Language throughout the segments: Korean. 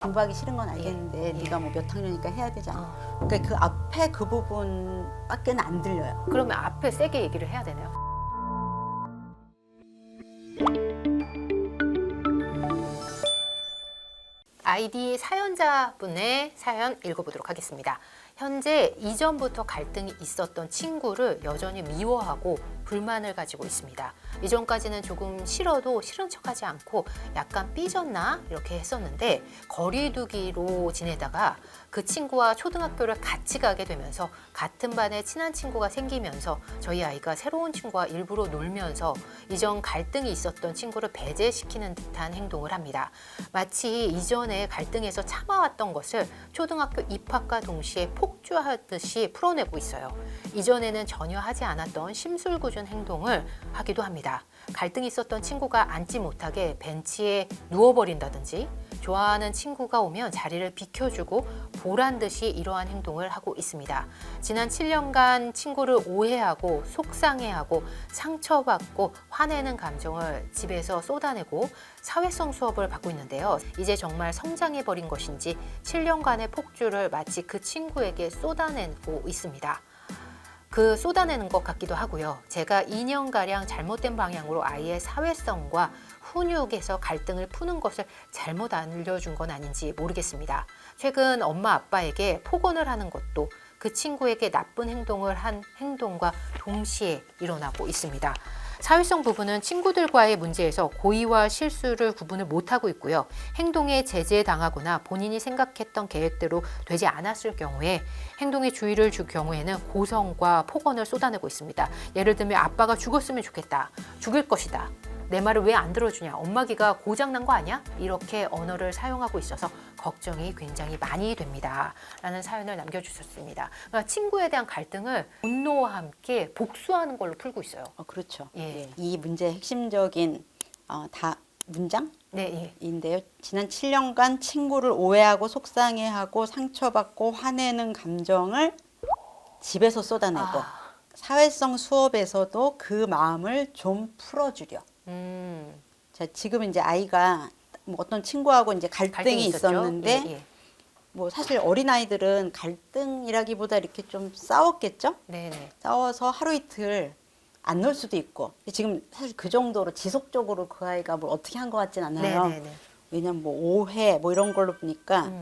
공부하기 싫은 건 알겠는데 예. 네가 뭐 몇 학년이니까 해야 되잖아. 어. 그러니까 그 앞에 그 부분밖에는 안 들려요. 그러면 앞에 세게 얘기를 해야 되네요. 아이디 사연자분의 사연 읽어보도록 하겠습니다. 현재 이전부터 갈등이 있었던 친구를 여전히 미워하고 불만을 가지고 있습니다. 이전까지는 조금 싫어도 싫은 척하지 않고 약간 삐졌나 이렇게 했었는데 거리두기로 지내다가 그 친구와 초등학교를 같이 가게 되면서 같은 반에 친한 친구가 생기면서 저희 아이가 새로운 친구와 일부러 놀면서 이전 갈등이 있었던 친구를 배제시키는 듯한 행동을 합니다. 마치 이전에 갈등에서 참아왔던 것을 초등학교 입학과 동시에 폭주하듯이 풀어내고 있어요. 이전에는 전혀 하지 않았던 심술궂은 행동을 하기도 합니다. 갈등이 있었던 친구가 앉지 못하게 벤치에 누워버린다든지 좋아하는 친구가 오면 자리를 비켜주고 보란 듯이 이러한 행동을 하고 있습니다. 지난 7년간 친구를 오해하고 속상해하고 상처받고 화내는 감정을 집에서 쏟아내고 사회성 수업을 받고 있는데요. 이제 정말 성장해버린 것인지 7년간의 폭주를 마치 그 친구에게 쏟아내고 있습니다. 그 쏟아내는 것 같기도 하고요. 제가 2년가량 잘못된 방향으로 아이의 사회성과 훈육에서 갈등을 푸는 것을 잘못 알려준 건 아닌지 모르겠습니다. 최근 엄마 아빠에게 폭언을 하는 것도 그 친구에게 나쁜 행동을 한 행동과 동시에 일어나고 있습니다. 사회성 부분은 친구들과의 문제에서 고의와 실수를 구분을 못하고 있고요. 행동에 제재당하거나 본인이 생각했던 계획대로 되지 않았을 경우에 행동에 주의를 줄 경우에는 고성과 폭언을 쏟아내고 있습니다. 예를 들면 아빠가 죽었으면 좋겠다. 죽일 것이다. 내 말을 왜 안 들어주냐? 엄마 귀가 고장난 거 아니야? 이렇게 언어를 사용하고 있어서 걱정이 굉장히 많이 됩니다. 라는 사연을 남겨주셨습니다. 그러니까 친구에 대한 갈등을 분노와 함께 복수하는 걸로 풀고 있어요. 그렇죠. 예. 이 문제의 핵심적인 다 문장? 네, 인데요. 지난 7년간 친구를 오해하고 속상해하고 상처받고 화내는 감정을 집에서 쏟아내고 사회성 수업에서도 그 마음을 좀 풀어주려. 자, 지금 이제 아이가 뭐 어떤 친구하고 이제 갈등이 있었는데 예, 예. 뭐 사실 어린아이들은 갈등이라기보다 이렇게 좀 싸웠겠죠? 네네. 싸워서 하루 이틀 안 놀 수도 있고. 지금 사실 그 정도로 지속적으로 그 아이가 뭘 어떻게 한 것 같진 않아요. 네네네. 왜냐면 뭐 오해 뭐 이런 걸로 보니까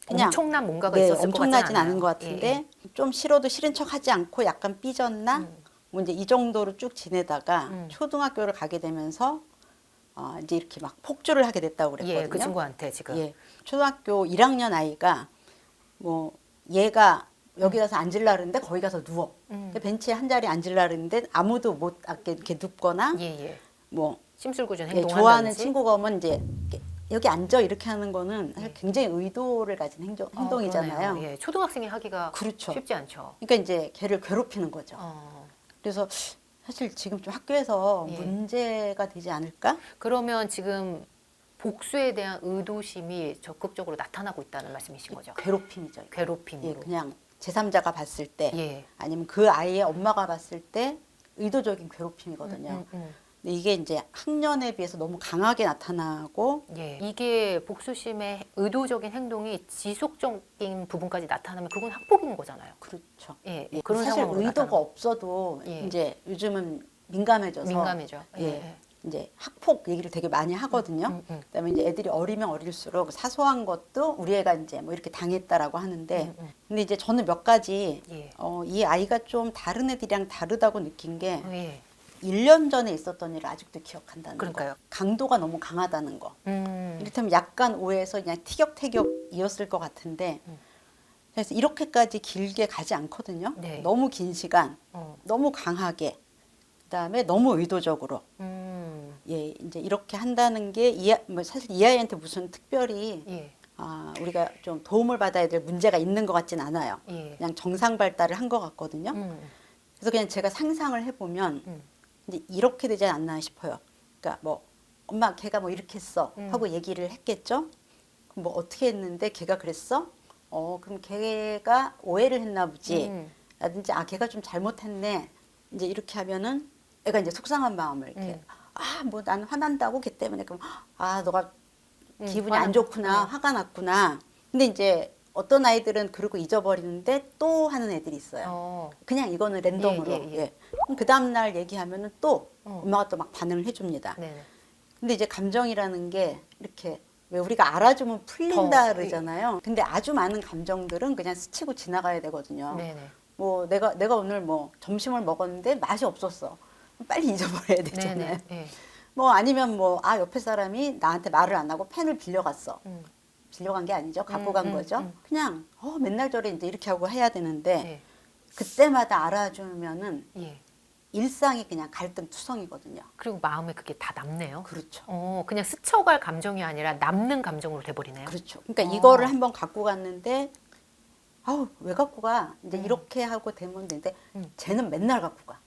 그냥 엄청난 뭔가가 네, 있었을 것 같진 엄청나진 않아요. 않은 것 같은데 예, 좀 싫어도 싫은 척 하지 않고 약간 삐졌나? 뭐 이제 이 정도로 쭉 지내다가 초등학교를 가게 되면서 이제 이렇게 막 폭주를 하게 됐다고 예. 그랬거든요. 예, 그 친구한테 지금. 예. 초등학교 1학년 아이가 뭐 얘가 여기 가서 앉으려 그러는데 거기 가서 누워. 근데 벤치에 한 자리 앉으려 그러는데 아무도 못 앉게 이렇게 눕거나 예, 예. 뭐 심술궂은 예, 행동을 좋아하는 한다든지. 친구가 오면 이제 여기 앉아 이렇게 하는 거는 사실 굉장히 의도를 가진 행동이잖아요. 그러네요. 예, 초등학생이 하기가 그렇죠. 쉽지 않죠. 그러니까 이제 걔를 괴롭히는 거죠. 그래서 사실 지금 좀 학교에서 예. 문제가 되지 않을까? 그러면 지금 복수에 대한 의도심이 적극적으로 나타나고 있다는 말씀이신 거죠? 괴롭힘이죠. 예, 괴롭힘으로. 그냥 제3자가 봤을 때 예. 아니면 그 아이의 엄마가 봤을 때 의도적인 괴롭힘이거든요. 근데 이게 이제 학년에 비해서 너무 강하게 나타나고 예. 이게 복수심의 의도적인 행동이 지속적인 부분까지 나타나면 그건 학폭인 거잖아요. 그렇죠. 예. 예, 그런 사실 상황으로 의도가 나타나고. 없어도 예. 이제 요즘은 민감해져서 민감해져. 예. 이제 학폭 얘기를 되게 많이 하거든요. 그다음에 이제 애들이 어리면 어릴수록 사소한 것도 우리 애가 이제 뭐 이렇게 당했다라고 하는데, 근데 이제 저는 몇 가지 예. 이 아이가 좀 다른 애들이랑 다르다고 느낀 게 예. 1년 전에 있었던 일을 아직도 기억한다는 그러니까요. 거. 강도가 너무 강하다는 거. 음. 이를테면 약간 오해해서 그냥 티격태격이었을 것 같은데, 그래서 이렇게까지 길게 가지 않거든요. 네. 너무 긴 시간, 너무 강하게, 그다음에 너무 의도적으로. 예, 이제 이렇게 한다는 게 뭐 사실 이 아이한테 무슨 특별히 예. 우리가 좀 도움을 받아야 될 문제가 있는 것 같진 않아요. 예. 그냥 정상 발달을 한 것 같거든요. 그래서 그냥 제가 상상을 해보면 이제 이렇게 되지 않나 싶어요. 그러니까 뭐 엄마 걔가 뭐 이렇게 했어 하고 얘기를 했겠죠. 그럼 뭐 어떻게 했는데 걔가 그랬어? 그럼 걔가 오해를 했나 보지. 라든지 걔가 좀 잘못했네. 이제 이렇게 하면은 애가 이제 속상한 마음을 이렇게 뭐 나는 화난다고 걔 때문에 그럼 너가 기분이 안 좋구나, 화가 났구나. 근데 이제 어떤 아이들은 그러고 잊어버리는데 또 하는 애들이 있어요. 그냥 이거는 랜덤으로. 예. 그럼 그 다음날 얘기하면은 또 엄마가 또 막 반응을 해줍니다. 네네. 근데 이제 감정이라는 게 이렇게 왜 우리가 알아주면 풀린다 더, 그러잖아요. 근데 아주 많은 감정들은 그냥 스치고 지나가야 되거든요. 네네. 뭐 내가 오늘 뭐 점심을 먹었는데 맛이 없었어. 빨리 잊어버려야 되잖아요. 네네. 네. 뭐 아니면 뭐 옆에 사람이 나한테 말을 안 하고 펜을 빌려갔어. 빌려간 게 아니죠. 갖고 간 거죠. 그냥 맨날 저래 이제 이렇게 하고 해야 되는데 네. 그때마다 알아주면은 예. 일상이 그냥 갈등투성이거든요. 그리고 마음에 그게 다 남네요. 그렇죠. 그냥 스쳐갈 감정이 아니라 남는 감정으로 돼버리네요. 그렇죠. 그러니까 이거를 한번 갖고 갔는데 왜 갖고 가? 이제 이렇게 하고 되면 되는데 쟤는 맨날 갖고 가.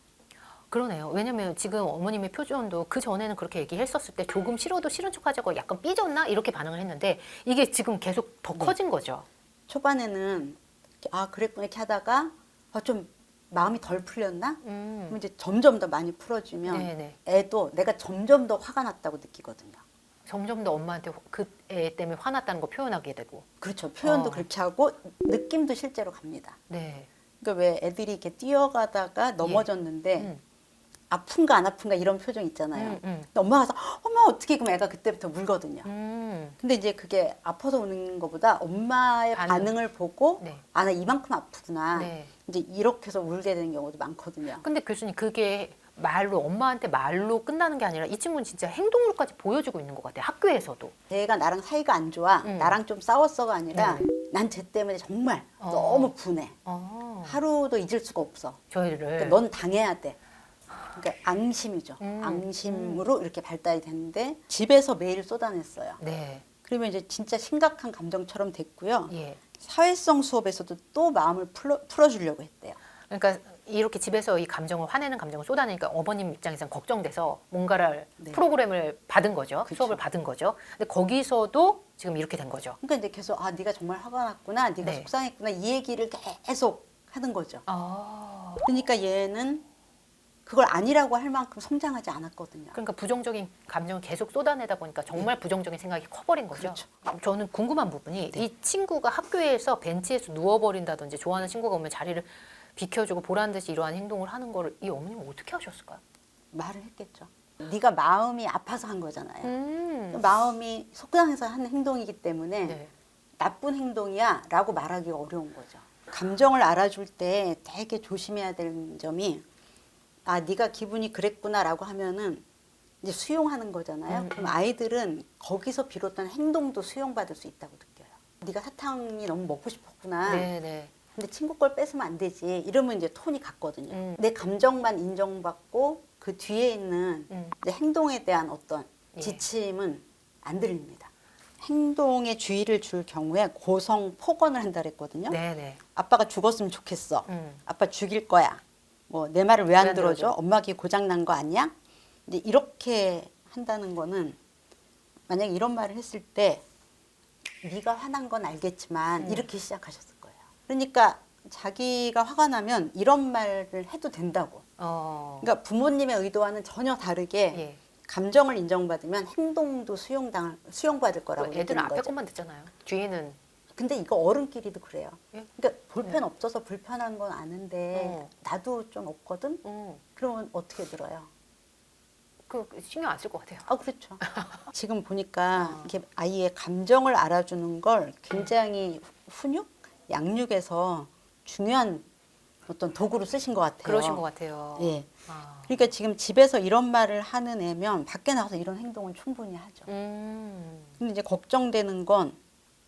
그러네요. 왜냐면 지금 어머님의 표정도 그 전에는 그렇게 얘기했었을 때 조금 싫어도 싫은 척하자고 약간 삐졌나 이렇게 반응을 했는데 이게 지금 계속 더 커진 거죠. 초반에는 이렇게, 그랬구나 이렇게 하다가 좀 마음이 덜 풀렸나? 그럼 이제 점점 더 많이 풀어주면 네네. 애도 내가 점점 더 화가 났다고 느끼거든요. 점점 더 엄마한테 그 애 때문에 화났다는 거 표현하게 되고. 그렇죠. 표현도 그렇게 하고 느낌도 실제로 갑니다. 네. 그러니까 왜 애들이 이렇게 뛰어가다가 넘어졌는데 아픈가 안 아픈가 이런 표정 있잖아요. 근데 엄마가 가서 엄마 어떻게 그럼 애가 그때부터 울거든요. 근데 이제 그게 아파서 우는 것보다 엄마의 반응을 보고 네. 나 이만큼 아프구나. 네. 이제 이렇게 해서 울게 되는 경우도 많거든요. 근데 교수님 그게 말로 엄마한테 말로 끝나는 게 아니라 이 친구는 진짜 행동으로까지 보여주고 있는 것 같아요. 학교에서도. 얘가 나랑 사이가 안 좋아. 나랑 좀 싸웠어가 아니라 난 쟤 때문에 정말 너무 분해. 하루도 잊을 수가 없어. 저희를. 그러니까 넌 당해야 돼. 그러니까 앙심이죠. 앙심으로 이렇게 발달이 됐는데 집에서 매일 쏟아냈어요. 네. 그러면 이제 진짜 심각한 감정처럼 됐고요. 예. 사회성 수업에서도 또 마음을 풀어주려고 했대요. 그러니까 이렇게 집에서 이 감정을 화내는 감정을 쏟아내니까 어머님 입장에서는 걱정돼서 뭔가를 프로그램을 받은 거죠. 그쵸. 수업을 받은 거죠. 근데 거기서도 지금 이렇게 된 거죠. 그러니까 이제 계속 네가 정말 화가 났구나, 네가 네. 속상했구나 이 얘기를 계속 하는 거죠. 아. 그러니까 얘는 그걸 아니라고 할 만큼 성장하지 않았거든요. 그러니까 부정적인 감정을 계속 쏟아내다 보니까 정말 부정적인 생각이 커버린 거죠. 그렇죠. 저는 궁금한 부분이 이 친구가 학교에서 벤치에서 누워버린다든지 좋아하는 친구가 오면 자리를 비켜주고 보란 듯이 이러한 행동을 하는 거를 이 어머님은 어떻게 하셨을까요? 말을 했겠죠. 네가 마음이 아파서 한 거잖아요. 마음이 속상해서 한 행동이기 때문에 네. 나쁜 행동이야 라고 말하기가 어려운 거죠. 감정을 알아줄 때 되게 조심해야 되는 점이 네가 기분이 그랬구나 라고 하면은 이제 수용하는 거잖아요. 그럼 아이들은 거기서 비롯된 행동도 수용받을 수 있다고 느껴요. 네가 사탕이 너무 먹고 싶었구나. 네네. 근데 친구 걸 뺏으면 안 되지. 이러면 이제 톤이 같거든요. 내 감정만 인정받고 그 뒤에 있는 이제 행동에 대한 어떤 지침은 안 들립니다. 행동에 주의를 줄 경우에 고성 폭언을 한다 그랬거든요. 네네. 아빠가 죽었으면 좋겠어. 아빠 죽일 거야. 뭐 내 말을 왜 안 들어줘? 엄마 귀 고장 난 거 아니야? 이제 이렇게 한다는 거는 만약에 이런 말을 했을 때 네가 화난 건 알겠지만 이렇게 시작하셨을 거예요. 그러니까 자기가 화가 나면 이런 말을 해도 된다고. 그러니까 부모님의 의도와는 전혀 다르게 예. 감정을 인정받으면 행동도 수용받을 거라고 애들은 느끼는 앞에 거죠. 것만 듣잖아요. 뒤에는 근데 이거 어른끼리도 그래요. 예? 그러니까 볼펜 없어서 불편한 건 아는데 나도 좀 없거든. 그러면 어떻게 들어요? 그 신경 안 쓸 것 같아요. 그렇죠. 지금 보니까 이렇게 아이의 감정을 알아주는 걸 굉장히 훈육, 양육에서 중요한 어떤 도구로 쓰신 것 같아요. 그러신 것 같아요. 예. 그러니까 지금 집에서 이런 말을 하는 애면 밖에 나가서 이런 행동은 충분히 하죠. 근데 이제 걱정되는 건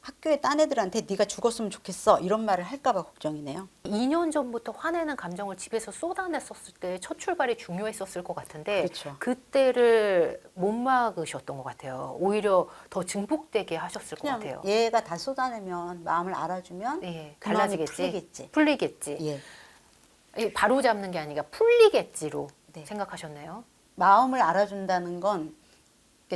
학교에 딴 애들한테 네가 죽었으면 좋겠어 이런 말을 할까 봐 걱정이네요. 2년 전부터 화내는 감정을 집에서 쏟아냈었을 때 첫 출발이 중요했었을 것 같은데 그렇죠. 그때를 못 막으셨던 것 같아요. 오히려 더 증폭되게 하셨을 것 그냥 같아요. 얘가 다 쏟아내면 마음을 알아주면 예, 그 마음이 달라지겠지. 풀리겠지. 풀리겠지. 예. 바로 잡는 게 아니라 풀리겠지로 네. 생각하셨네요. 마음을 알아준다는 건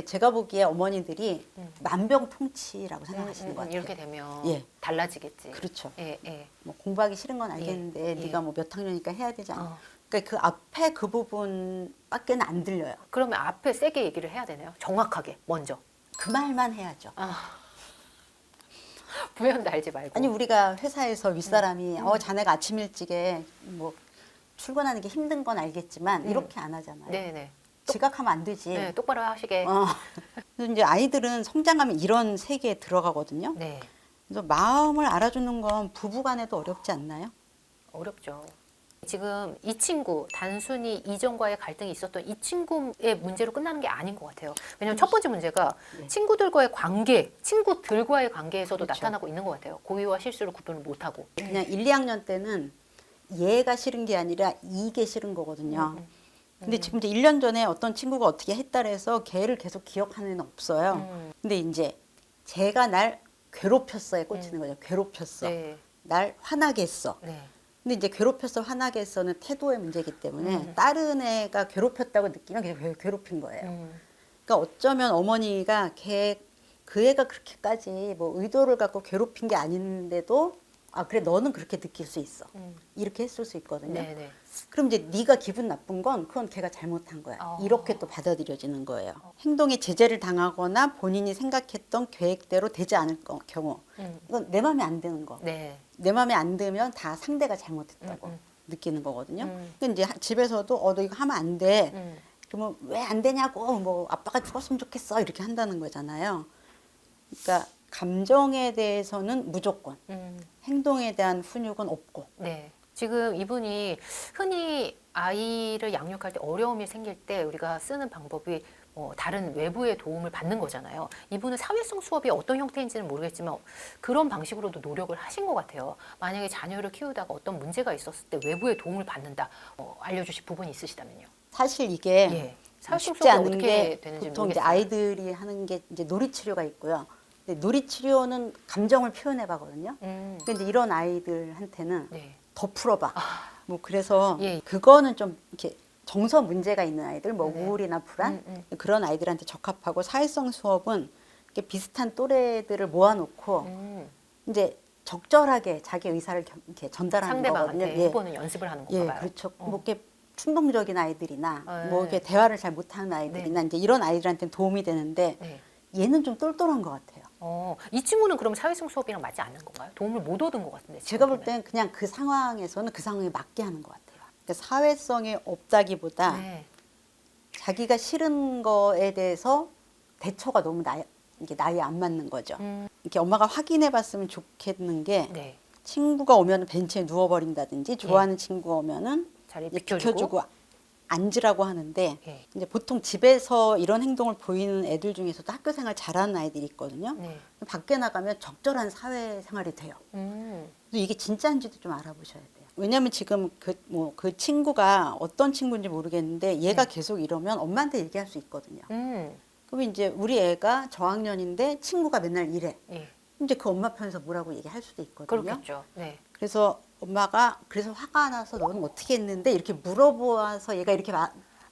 제가 보기에 어머니들이 만병통치라고 생각하시는 것 같아요. 이렇게 되면 예. 달라지겠지. 그렇죠. 예, 예. 뭐 공부하기 싫은 건 알겠는데 예. 네가 뭐 몇 학년이니까 해야 되지 않아? 어. 그러니까 그 앞에 그 부분밖에는 안 들려요. 그러면 앞에 세게 얘기를 해야 되네요. 정확하게 먼저. 그 말만 해야죠. 부연 달지 말고. 아니 우리가 회사에서 윗사람이 자네가 아침 일찍에 뭐 출근하는 게 힘든 건 알겠지만 이렇게 안 하잖아요. 네네. 지각하면 안 되지. 네, 똑바로 하시게. 그래서 이제 아이들은 성장하면 이런 세계에 들어가거든요. 네. 그래서 마음을 알아주는 건 부부간에도 어렵지 않나요? 어렵죠. 지금 이 친구 단순히 이전과의 갈등이 있었던 이 친구의 문제로 끝나는 게 아닌 것 같아요. 왜냐하면 첫 번째 문제가 네. 친구들과의 관계, 친구들과의 관계에서도 그렇죠. 나타나고 있는 것 같아요. 고의와 실수를 구분을 못하고. 그냥 1, 2학년 때는 얘가 싫은 게 아니라 이게 싫은 거거든요. 근데 지금 이제 1년 전에 어떤 친구가 어떻게 했다 해서 걔를 계속 기억하는 애는 없어요. 근데 이제 제가 날 괴롭혔어에 꽂히는 거죠. 괴롭혔어. 네. 날 화나게 했어. 네. 근데 이제 괴롭혔어, 화나게 했어는 태도의 문제이기 때문에 다른 애가 괴롭혔다고 느끼면 그냥 괴롭힌 거예요. 그러니까 어쩌면 어머니가 그 애가 그렇게까지 뭐 의도를 갖고 괴롭힌 게 아닌데도 아 그래 너는 그렇게 느낄 수 있어. 이렇게 했을 수 있거든요. 네네. 그럼 이제 네가 기분 나쁜 건 그건 걔가 잘못한 거야. 이렇게 또 받아들여지는 거예요. 행동에 제재를 당하거나 본인이 생각했던 계획대로 되지 않을 경우 이건 내 마음에 안 드는 거. 네. 내 마음에 안 들면 다 상대가 잘못했다고 느끼는 거거든요. 근데 이제 집에서도 너 이거 하면 안 돼. 그러면 왜 안 되냐고 뭐 아빠가 죽었으면 좋겠어 이렇게 한다는 거잖아요. 그러니까 감정에 대해서는 무조건 행동에 대한 훈육은 없고. 네. 지금 이분이 흔히 아이를 양육할 때 어려움이 생길 때 우리가 쓰는 방법이 다른 외부의 도움을 받는 거잖아요. 이분은 사회성 수업이 어떤 형태인지는 모르겠지만 그런 방식으로도 노력을 하신 것 같아요. 만약에 자녀를 키우다가 어떤 문제가 있었을 때 외부의 도움을 받는다 알려주실 부분이 있으시다면요. 사실 이게 예. 사회성 쉽지 수업이 않은 어떻게 게 되는지 보통 이제 모르겠어요. 아이들이 하는 게 이제 놀이치료가 있고요. 근데 놀이치료는 감정을 표현해봐거든요. 근데 이제 이런 아이들한테는 네. 더 풀어봐. 뭐 그래서 예. 그거는 좀 이렇게 정서 문제가 있는 아이들, 뭐 네. 우울이나 불안 그런 아이들한테 적합하고 사회성 수업은 이렇게 비슷한 또래들을 모아놓고 이제 적절하게 자기 의사를 이렇게 전달하는 거거든요. 상대방한테 해보는 연습을 하는 건가 예, 봐요. 그렇죠. 뭐 이렇게 충동적인 아이들이나 네. 뭐 이렇게 대화를 잘 못하는 아이들이나 이제 이런 아이들한테는 도움이 되는데 네. 얘는 좀 똘똘한 것 같아요. 이 친구는 그럼 사회성 수업이랑 맞지 않는 건가요? 도움을 못 얻은 것 같은데. 제가 볼 보면. 때는 그냥 그 상황에서는 그 상황에 맞게 하는 것 같아요. 그러니까 사회성이 없다기보다 네. 자기가 싫은 거에 대해서 대처가 너무 이게 나이에 안 맞는 거죠. 이렇게 엄마가 확인해봤으면 좋겠는 게 네. 친구가 오면 벤치에 누워버린다든지 좋아하는 친구가 오면은 자리 이제 비켜주고. 비켜주고 앉으라고 하는데 네. 이제 보통 집에서 이런 행동을 보이는 애들 중에서도 학교 생활 잘하는 아이들이 있거든요. 네. 밖에 나가면 적절한 사회생활이 돼요. 그래서 이게 진짜인지도 좀 알아보셔야 돼요. 왜냐하면 지금 그 친구가 어떤 친구인지 모르겠는데 얘가 계속 이러면 엄마한테 얘기할 수 있거든요. 그럼 이제 우리 애가 저학년인데 친구가 맨날 이래. 예. 이제 그 엄마 편에서 뭐라고 얘기할 수도 있거든요. 그렇겠죠. 네. 그래서 엄마가 그래서 화가 나서 너는 어떻게 했는데 이렇게 물어보아서 얘가 이렇게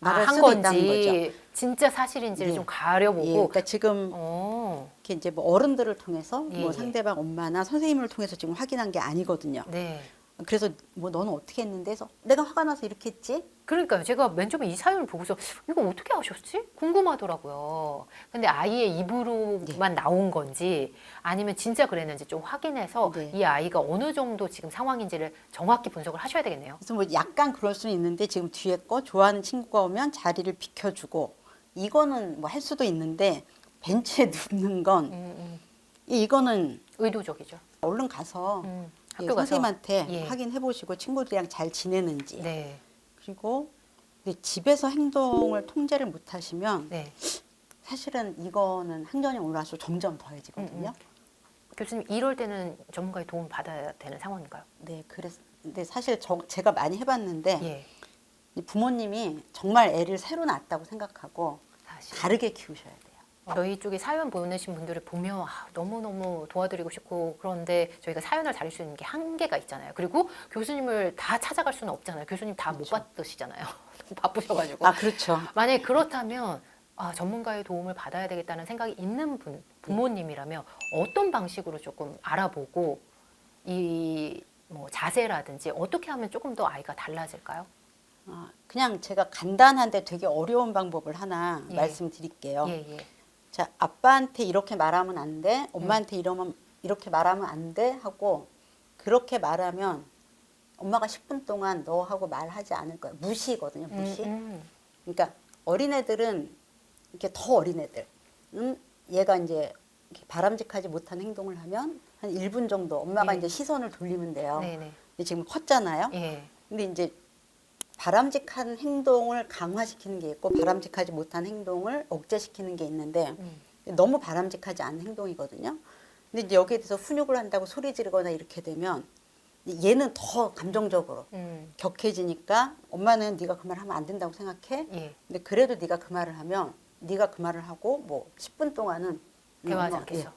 말할 한 수도 있다는 거죠. 건지 진짜 사실인지를 예. 좀 가려보고. 예, 그러니까 지금 이렇게 이제 뭐 어른들을 통해서 예, 뭐 예. 상대방 엄마나 선생님을 통해서 지금 확인한 게 아니거든요. 네. 그래서 뭐 너는 어떻게 했는데 해서 내가 화가 나서 이렇게 했지? 그러니까요. 제가 맨 처음에 이 사연을 보고서 이거 어떻게 하셨지? 궁금하더라고요. 근데 아이의 입으로만 나온 건지 아니면 진짜 그랬는지 좀 확인해서 네. 이 아이가 어느 정도 지금 상황인지를 정확히 분석을 하셔야 되겠네요. 그래서 뭐 약간 그럴 수는 있는데 지금 뒤에 거 좋아하는 친구가 오면 자리를 비켜주고 이거는 뭐 할 수도 있는데 벤치에 눕는 건 이거는 의도적이죠. 얼른 가서 예, 학교 가서. 선생님한테 예. 확인해 보시고 친구들이랑 잘 지내는지 네. 그리고 근데 집에서 행동을 통제를 못 하시면 네. 사실은 이거는 학년이 올라갈수록 점점 더해지거든요. 교수님 이럴 때는 전문가의 도움 받아야 되는 상황인가요? 네, 그래서 근데 사실 제가 많이 해봤는데 예. 이 부모님이 정말 애를 새로 낳았다고 생각하고 사실. 다르게 키우셔야 돼요. 저희 쪽에 사연 보내신 분들을 보면 너무너무 도와드리고 싶고 그런데 저희가 사연을 다룰 수 있는 게 한계가 있잖아요. 그리고 교수님을 다 찾아갈 수는 없잖아요. 교수님 다 못 받으시잖아요. 너무 바쁘셔가지고. 아, 그렇죠. 만약에 그렇다면 전문가의 도움을 받아야 되겠다는 생각이 있는 부모님이라면 어떤 방식으로 조금 알아보고 이 뭐 자세라든지 어떻게 하면 조금 더 아이가 달라질까요? 그냥 제가 간단한데 되게 어려운 방법을 하나 예. 말씀드릴게요. 예, 예. 자, 아빠한테 이렇게 말하면 안 돼. 엄마한테 이러면 이렇게 말하면 안 돼 하고 그렇게 말하면 엄마가 10분 동안 너하고 말하지 않을 거야. 무시거든요. 무시. 그러니까 어린애들은 이렇게 더 어린애들. 얘가 이제 이렇게 바람직하지 못한 행동을 하면 한 1분 정도 엄마가 예. 이제 시선을 돌리면 돼요. 네네. 근데 지금 컸잖아요. 예. 근데 이제 바람직한 행동을 강화시키는 게 있고 바람직하지 못한 행동을 억제시키는 게 있는데 너무 바람직하지 않은 행동이거든요. 근데 이제 여기에 대해서 훈육을 한다고 소리 지르거나 이렇게 되면 얘는 더 감정적으로 격해지니까 엄마는 네가 그 말 하면 안 된다고 생각해. 예. 근데 그래도 네가 그 말을 하면 네가 그 말을 하고 뭐 10분 동안은 대화하지 엄마, 않겠어.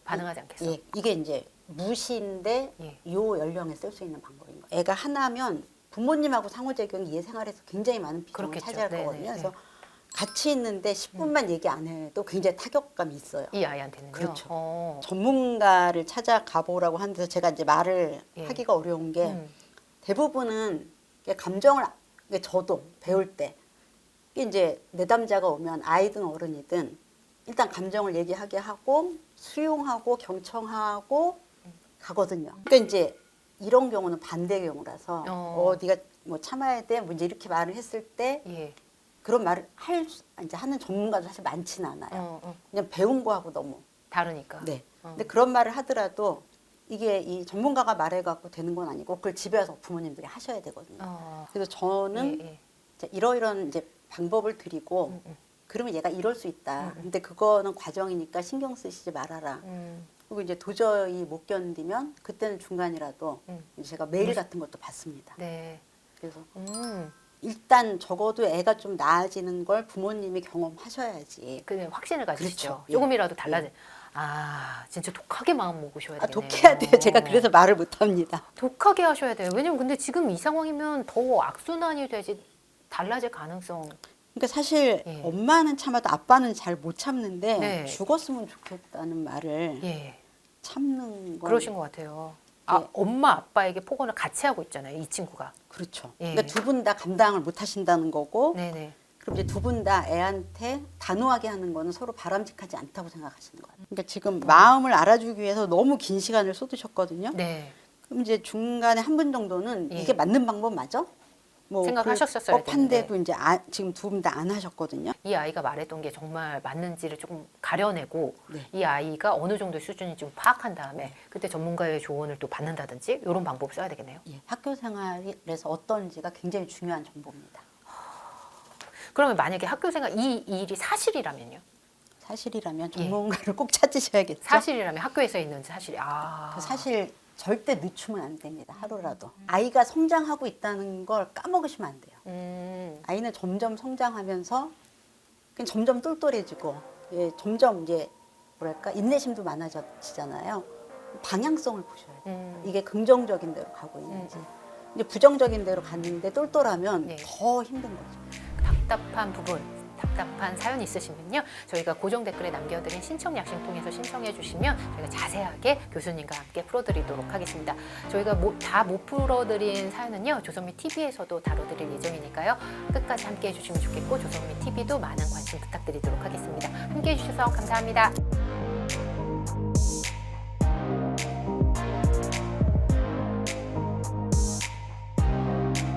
반응하지 않겠어. 예, 이게 이제 무시인데 예. 요 연령에 쓸 수 있는 방법인 거예요. 애가 하나면 부모님하고 상호작용이 얘생활에서 굉장히 많은 비중을 그렇겠죠. 차지할 네네, 거거든요. 네. 그래서 같이 있는데 10분만 얘기 안 해도 굉장히 타격감이 있어요. 이 아이한테는요. 그렇죠. 전문가를 찾아가 보라고 하는데 제가 이제 말을 예. 하기가 어려운 게 음. 대부분은 이게 감정을 이게 저도 배울 때 이게 이제 내담자가 오면 아이든 어른이든 일단 감정을 얘기하게 하고 수용하고 경청하고 가거든요. 그러니까 이제 이런 경우는 반대 경우라서 네가 뭐 참아야 돼, 뭐 이제 이렇게 말을 했을 때 예. 그런 말을 이제 하는 전문가도 사실 많지는 않아요. 그냥 배운 거하고 너무. 다르니까. 네. 근데 그런 말을 하더라도 이게 이 전문가가 말해갖고 되는 건 아니고 그걸 집에 와서 부모님들이 하셔야 되거든요. 그래서 저는 예, 예. 이제 이러이런 이제 방법을 드리고 그러면 얘가 이럴 수 있다. 근데 그거는 과정이니까 신경 쓰시지 말아라. 그리고 이제 도저히 못 견디면 그때는 중간이라도 이제 제가 메일 같은 것도 받습니다. 네. 그래서 일단 적어도 애가 좀 나아지는 걸 부모님이 경험하셔야지. 그 확신을 가지시죠. 그렇죠. 예. 조금이라도 달라진. 아, 진짜 독하게 마음 먹으셔야 되네요. 독해야 돼요. 제가 그래서 말을 못합니다. 독하게 하셔야 돼요. 왜냐면 근데 지금 이 상황이면 더 악순환이 되지 달라질 가능성. 그러니까 사실 예. 엄마는 참아도 아빠는 잘 못 참는데 네. 죽었으면 좋겠다는 말을 예. 참는 건 그러신 것 같아요. 아, 예. 엄마 아빠에게 폭언을 같이 하고 있잖아요. 이 친구가. 그렇죠. 예. 그러니까 두 분 다 감당을 못 하신다는 거고 네네. 그럼 이제 두 분 다 애한테 단호하게 하는 거는 서로 바람직하지 않다고 생각하시는 거예요. 그러니까 지금 마음을 알아주기 위해서 너무 긴 시간을 쏟으셨거든요. 네. 그럼 이제 중간에 한 분 정도는 예. 이게 맞는 방법 맞아? 뭐 생각하셨었어야 법한데도 이제 지금 두 분 다 안 하셨거든요. 이 아이가 말했던 게 정말 맞는지를 조금 가려내고 네. 이 아이가 어느 정도 수준인지 좀 파악한 다음에 그때 전문가의 조언을 또 받는다든지 이런 방법을 써야 되겠네요. 예, 학교 생활에서 어떤지가 굉장히 중요한 정보입니다. 그러면 만약에 학교 생활 이 일이 사실이라면요? 사실이라면 전문가를 꼭 찾으셔야겠죠. 사실이라면 학교에서 있는 사실이 그 사실 절대 늦추면 안 됩니다. 하루라도. 아이가 성장하고 있다는 걸 까먹으시면 안 돼요. 아이는 점점 성장하면서 그냥 점점 똘똘해지고 점점 이제 뭐랄까 인내심도 많아지잖아요. 방향성을 보셔야 돼요. 이게 긍정적인 대로 가고 있는지. 이제 부정적인 대로 갔는데 똘똘하면 네. 더 힘든 거죠. 답답한 부분, 답답한 사연 있으시면요. 저희가 고정 댓글에 남겨드린 신청 약식 통해서 신청해 주시면 저희가 자세하게 교수님과 함께 풀어드리도록 하겠습니다. 저희가 다 못 풀어드린 사연은요. 조선미 TV에서도 다뤄드릴 예정이니까요. 끝까지 함께 해주시면 좋겠고 조선미 TV도 많은 관심 부탁드리도록 하겠습니다. 함께 해주셔서 감사합니다.